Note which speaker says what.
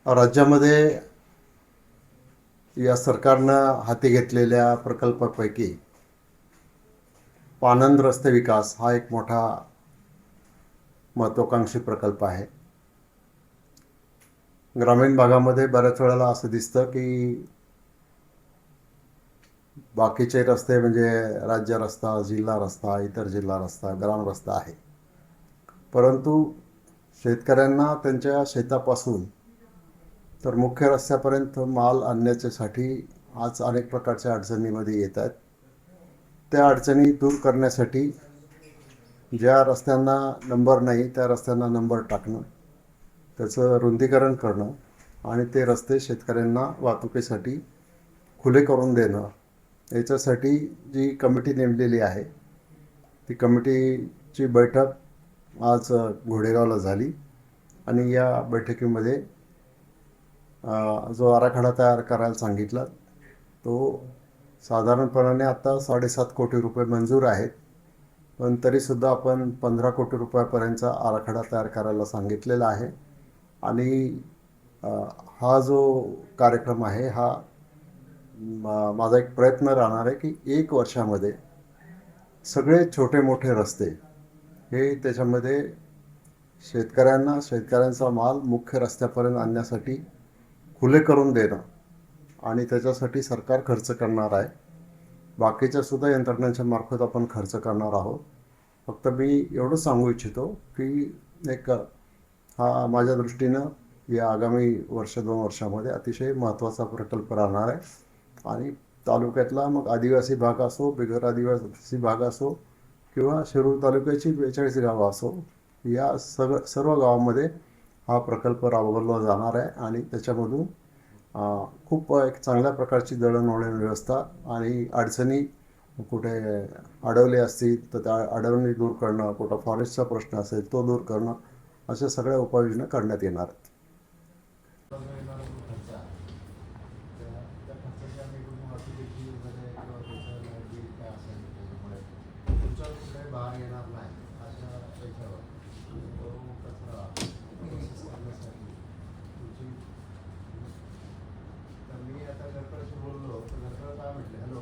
Speaker 1: राज्यामध्ये या सरकारनं हाती घेतलेल्या प्रकल्पापैकी पानंद रस्ते विकास हा एक मोठा महत्त्वाकांक्षी प्रकल्प आहे. ग्रामीण भागामध्ये बऱ्याच वेळेला असं दिसतं की बाकीचे रस्ते म्हणजे राज्य रस्ता, जिल्हा रस्ता, इतर जिल्हा रस्ता, ग्राम रस्ता आहे, परंतु शेतकऱ्यांना त्यांच्या शेतापासून तर मुख्य रस्त्यापर्यंत माल आणण्याच्यासाठी आज अनेक प्रकारच्या अडचणीमध्ये येत आहेत. त्या अडचणी दूर करण्यासाठी ज्या रस्त्यांना नंबर नाही त्या रस्त्यांना नंबर टाकणं, त्याचं रुंदीकरण करणं आणि ते रस्ते शेतकऱ्यांना वाहतुकीसाठी खुले करून देणं, याच्यासाठी जी कमिटी नेमलेली आहे ती कमिटीची बैठक आज घोडेगावला झाली. आणि या बैठकीमध्ये जो आराखडा तयार करायला सांगितला तो साधारणपणाने आता 7.5 कोटी रुपये मंजूर आहेत, पण तरीसुद्धा आपण 15 कोटी रुपयापर्यंतचा आराखडा तयार करायला सांगितलेला आहे. आणि हा जो कार्यक्रम आहे हा माझा एक प्रयत्न राहणार आहे की 1 वर्षामध्ये सगळे छोटे मोठे रस्ते हे त्याच्यामध्ये शेतकऱ्यांचा माल मुख्य रस्त्यापर्यंत आणण्यासाठी खुले करून देणं आणि त्याच्यासाठी सरकार खर्च करणार आहे. बाकीच्या सुद्धा यंत्रणांच्या मार्फत आपण खर्च करणार आहोत. फक्त मी एवढं सांगू इच्छितो की एक हा माझ्या दृष्टीनं या आगामी 1-2 वर्षामध्ये अतिशय महत्त्वाचा प्रकल्प राहणार आहे. आणि तालुक्यातला मग आदिवासी भाग असो, बिगर आदिवासी भाग असो किंवा शिरूर तालुक्याची 42 गावं असो, या सर्व गावांमध्ये हा प्रकल्प राबवला जाणार आहे. आणि त्याच्यामधून खूप एक चांगल्या प्रकारची दळणवळण व्यवस्था आणि अडचणी कुठे अडवले असतील तर त्या अडवणी दूर करणं, कुठं फॉरेस्टचा प्रश्न असेल तो दूर करणं, अशा सगळ्या उपाययोजना करण्यात येणार आहेत.
Speaker 2: मी आता गणपतीशी बोललो तर गणपती काय म्हटले, हॅलो